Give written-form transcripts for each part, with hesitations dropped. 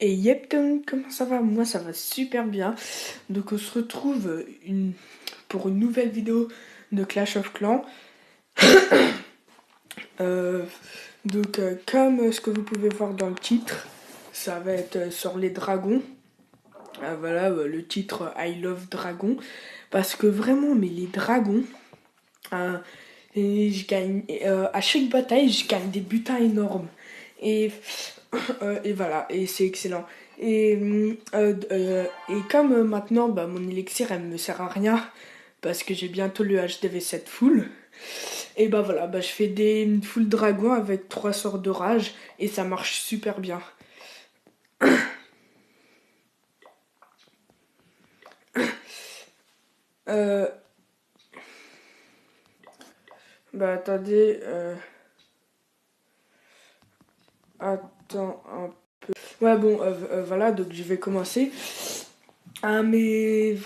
Et yep, Tom, comment ça va? Moi, ça va super bien. Donc, on se retrouve pour une nouvelle vidéo de Clash of Clans. Euh, comme ce que vous pouvez voir dans le titre, ça va être sur les dragons. Voilà, le titre I Love Dragon. Parce que vraiment, mais les dragons, euh, et je gagne, à chaque bataille, je gagne des butins énormes. Et voilà, et c'est excellent. Et comme maintenant, bah, mon élixir, elle me sert à rien, parce que j'ai bientôt le HDV7 full, et bah voilà, bah, je fais des full dragons avec 3 sorts de rage, et ça marche super bien. Euh, Bah attendez, attends un peu. Ouais, bon, voilà, donc je vais commencer. Ah, mais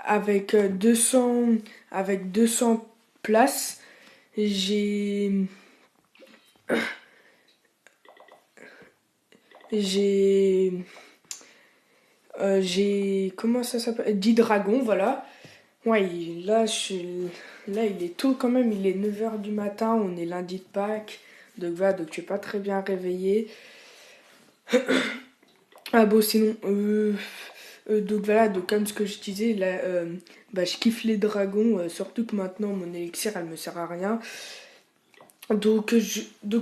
avec 200, avec 200 places, j'ai j'ai j'ai comment ça s'appelle, 10 dragons, voilà. Ouais, là il est tôt quand même, il est 9 h du matin, on est lundi de Pâques. Donc voilà, donc tu es pas très bien réveillé. Ah bon, sinon, donc voilà, donc comme ce que je disais, là, bah, je kiffe les dragons, surtout que maintenant mon élixir elle me sert à rien. Donc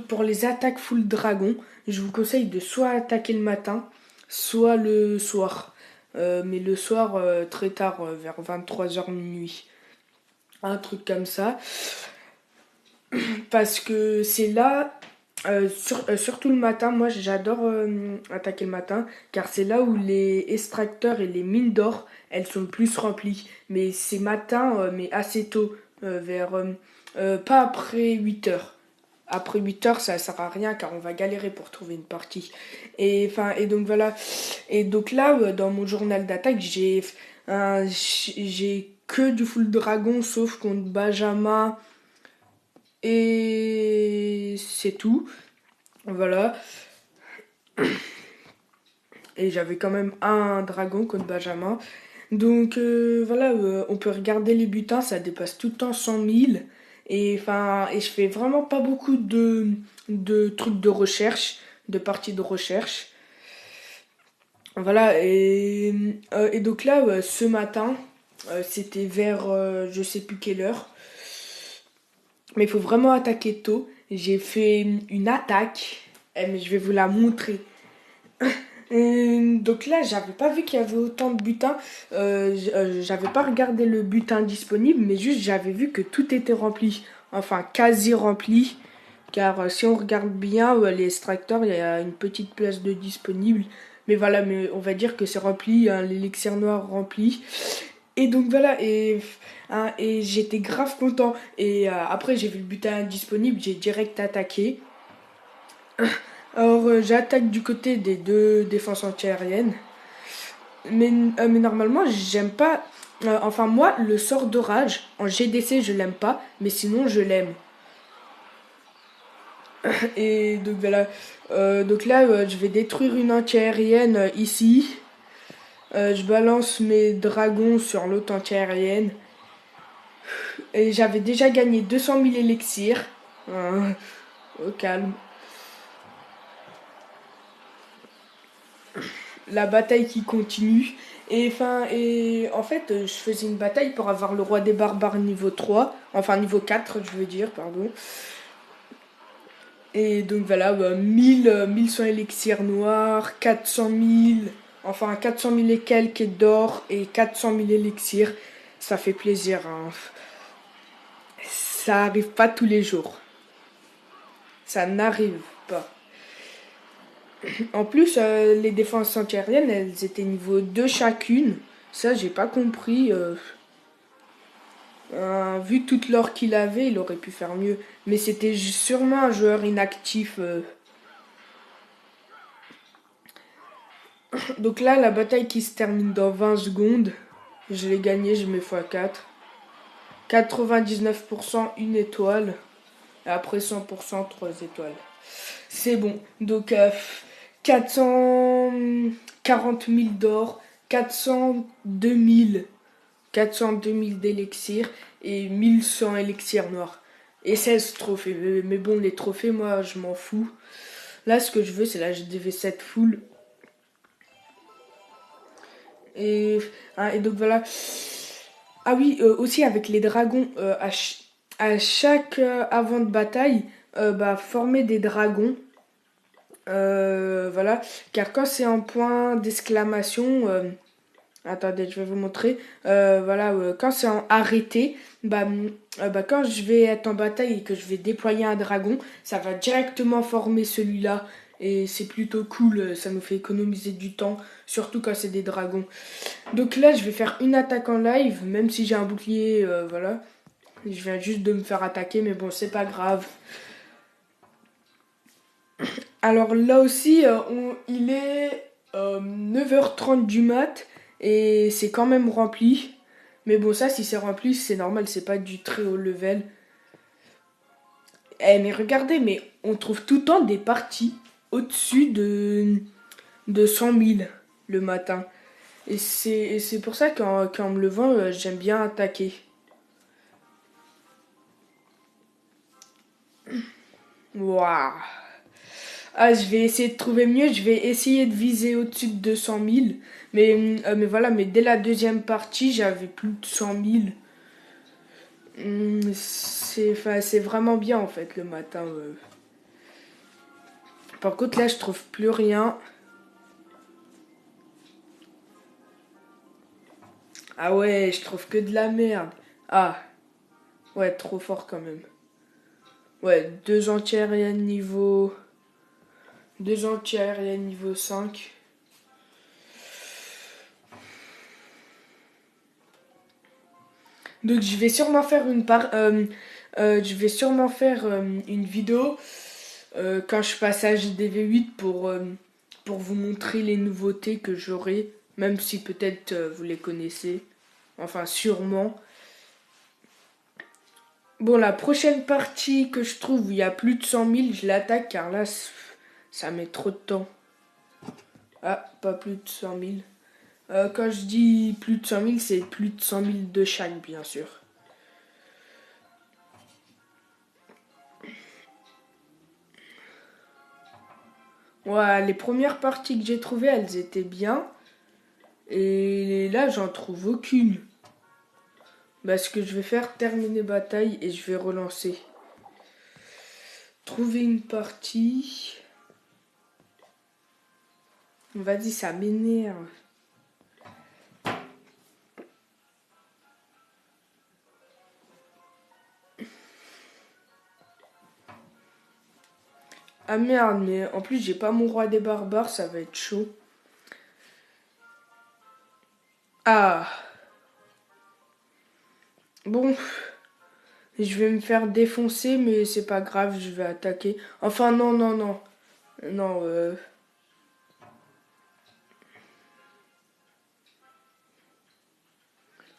pour les attaques full dragon, je vous conseille de soit attaquer le matin, soit le soir. Mais le soir, très tard, vers 23 h minuit. Un truc comme ça. Parce que c'est là, surtout le matin, moi j'adore attaquer le matin, car c'est là où les extracteurs et les mines d'or, elles sont le plus remplies. Mais c'est matin, mais assez tôt, pas après 8 h. Après 8 h, ça sert à rien car on va galérer pour trouver une partie. Et donc voilà. Et donc là, dans mon journal d'attaque, j'ai que du full dragon sauf contre Benjamin et c'est tout. Voilà. Et j'avais quand même un dragon contre Benjamin. Donc voilà, on peut regarder les butins, ça dépasse tout le temps 100 000. Et je fais vraiment pas beaucoup de trucs de recherche, de parties de recherche. Voilà, et donc là, ce matin, c'était vers je sais plus quelle heure, mais il faut vraiment attaquer tôt. J'ai fait une attaque, mais je vais vous la montrer. Donc là, j'avais pas vu qu'il y avait autant de butins. J'avais pas regardé le butin disponible, mais juste j'avais vu que tout était rempli. Enfin, quasi rempli. Car si on regarde bien, les extracteurs, il y a une petite place de disponible. Mais voilà, mais on va dire que c'est rempli, hein, l'élixir noir rempli. Et donc voilà, et j'étais grave content. Et après, j'ai vu le butin disponible, j'ai direct attaqué. Alors, j'attaque du côté des deux défenses antiaériennes. Mais normalement, j'aime pas. Enfin, moi, le sort d'orage, en GDC, je l'aime pas, mais sinon, je l'aime. Et donc voilà. Donc là, je vais détruire une antiaérienne ici. Je balance mes dragons sur l'autre antiaérienne. Et j'avais déjà gagné 200 000 élixirs. Au calme. La bataille qui continue. Et en fait, je faisais une bataille pour avoir le roi des barbares niveau 3. Enfin, niveau 4, je veux dire, pardon. Et donc voilà, 1100 élixirs noirs, 400 000, enfin 400 000 et quelques d'or et 400 000 élixirs. Ça fait plaisir, hein. Ça arrive pas tous les jours. Ça n'arrive pas. En plus, les défenses antiaériennes, elles étaient niveau 2 chacune. Ça, j'ai pas compris. Vu toute l'or qu'il avait, il aurait pu faire mieux. Mais c'était sûrement un joueur inactif. Donc là, la bataille qui se termine dans 20 secondes. Je l'ai gagné, je mets x4. 99% une étoile. Et après 100% 3 étoiles. C'est bon. Donc 440 000 d'or, 402 000 d'élixir et 1100 élixirs noirs. Et 16 trophées. Mais bon, les trophées, moi, je m'en fous. Là, ce que je veux, c'est la GDV7 full. Et donc voilà. Ah oui, aussi avec les dragons, à chaque avant de bataille, former des dragons. Voilà. Car quand c'est en point d'exclamation, attendez, je vais vous montrer. Voilà, quand c'est en arrêté, quand je vais être en bataille et que je vais déployer un dragon, ça va directement former celui-là. Et c'est plutôt cool, ça nous fait économiser du temps, surtout quand c'est des dragons. Donc là, je vais faire une attaque en live, même si j'ai un bouclier, voilà. Je viens juste de me faire attaquer, mais bon, c'est pas grave. Alors là aussi, il est 9h30 du mat, et c'est quand même rempli. Mais bon, ça, si c'est rempli, c'est normal, c'est pas du très haut level. Mais regardez, mais on trouve tout le temps des parties au-dessus de 100 000 le matin. Et c'est pour ça quand on me le vend, j'aime bien attaquer. Waouh. Ah, je vais essayer de trouver mieux. Je vais essayer de viser au-dessus de 200 000. Mais voilà, mais dès la deuxième partie, j'avais plus de 100 000. C'est vraiment bien en fait le matin. Par contre, là, je trouve plus rien. Ah ouais, je trouve que de la merde. Ah, ouais, trop fort quand même. Ouais, deux anti-aériennes niveau... Deux anti-aériennes niveau 5. Donc je vais sûrement faire une vidéo quand je passe à JDV8 pour vous montrer les nouveautés que j'aurai, même si peut-être vous les connaissez. Enfin, sûrement. Bon, la prochaine partie que je trouve où il y a plus de 100 000, je l'attaque car là, ça met trop de temps. Ah, pas plus de 100 000. Quand je dis plus de 100 000, c'est plus de 100 000 de chaque, bien sûr. Ouais, les premières parties que j'ai trouvées, elles étaient bien. Et là, j'en trouve aucune. Ce que je vais faire, terminer bataille et je vais relancer. Trouver une partie. Vas-y, ça m'énerve. Ah merde, mais en plus, j'ai pas mon roi des barbares, ça va être chaud. Ah. Bon. Je vais me faire défoncer, mais c'est pas grave, je vais attaquer. Enfin, non, non, non. Non,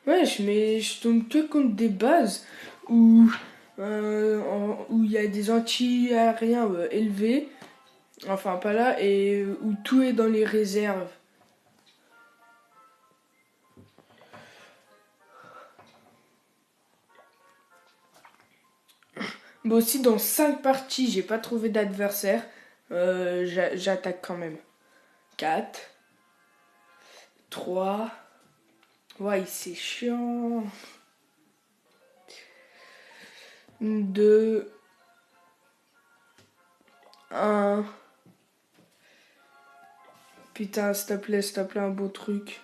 Ouais, mais je tombe que contre des bases où où il y a des anti-aériens élevés. Enfin, pas là, et où tout est dans les réserves. Mais aussi, dans 5 parties, j'ai pas trouvé d'adversaire. J'attaque quand même. 4, 3. Ouais, c'est chiant. 2, 1. Putain, s'il te plaît, un beau truc.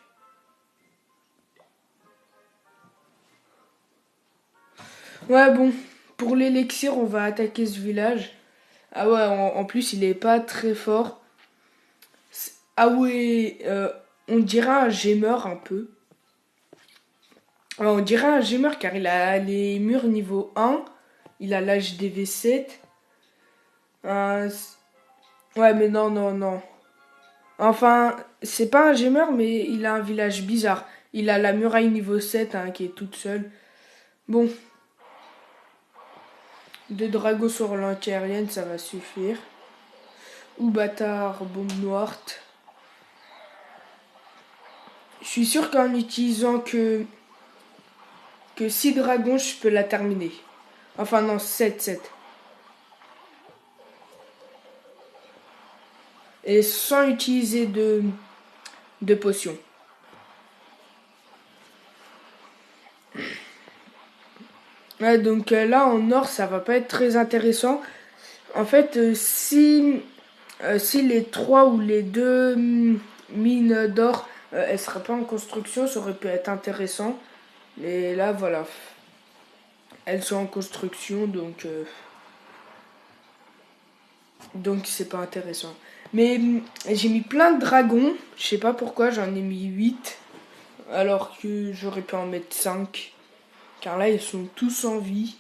Ouais, bon. Pour l'élixir, on va attaquer ce village. Ah ouais, en plus, il est pas très fort. Ah ouais, on dirait un gemeur un peu. Ouais, on dirait un gemeur car il a les murs niveau 1. Il a l'âge DV7. Ouais, mais non, non, non. Enfin, c'est pas un gemeur, mais il a un village bizarre. Il a la muraille niveau 7 hein, qui est toute seule. Bon, deux dragons sur l'anti-aérienne, ça va suffire. ou bâtard, bombe noire. Je suis sûr qu'en utilisant que 6 dragons, je peux la terminer. Enfin non, 7. Et sans utiliser de potions. Ouais, donc là en or ça va pas être très intéressant. En fait, si les 3 ou les 2 mines d'or elles seraient pas en construction, ça aurait pu être intéressant. Mais là voilà, elles sont en construction donc c'est pas intéressant. Mais j'ai mis plein de dragons, je sais pas pourquoi, j'en ai mis 8 alors que j'aurais pu en mettre 5. Car là ils sont tous en vie.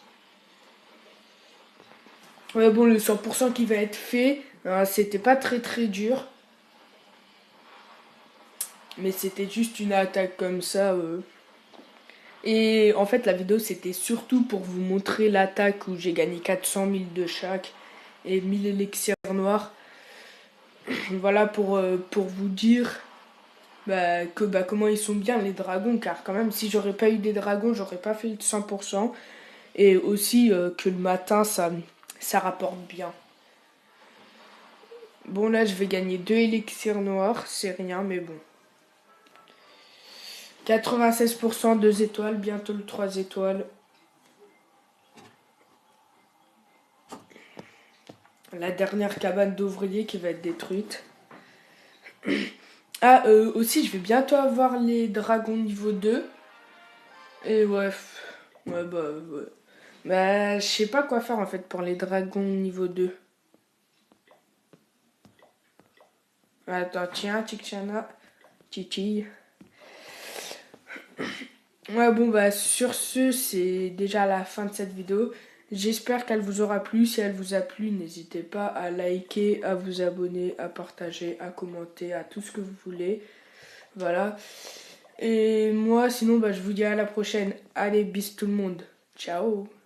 Ouais, bon, le 100% qui va être fait, c'était pas très très dur. Mais c'était juste une attaque comme ça. Et en fait, la vidéo, c'était surtout pour vous montrer l'attaque où j'ai gagné 400 000 de chaque et 1000 élixirs noirs. Voilà pour vous dire comment ils sont bien les dragons. Car quand même, si j'aurais pas eu des dragons, j'aurais pas fait le 100%. Et aussi que le matin, ça rapporte bien. Bon, là, je vais gagner 2 élixirs noirs. C'est rien, mais bon. 96%, 2 étoiles, bientôt le 3 étoiles. La dernière cabane d'ouvriers qui va être détruite. Ah, aussi, je vais bientôt avoir les dragons niveau 2. Et ouais, ouais. Bah, je sais pas quoi faire en fait pour les dragons niveau 2. Attends, tiens, Tchikchana, Titi. Ouais, bon, bah, sur ce, c'est déjà la fin de cette vidéo. J'espère qu'elle vous aura plu. Si elle vous a plu, n'hésitez pas à liker, à vous abonner, à partager, à commenter, à tout ce que vous voulez. Voilà. Et moi, sinon, bah, je vous dis à la prochaine. Allez, bis tout le monde. Ciao.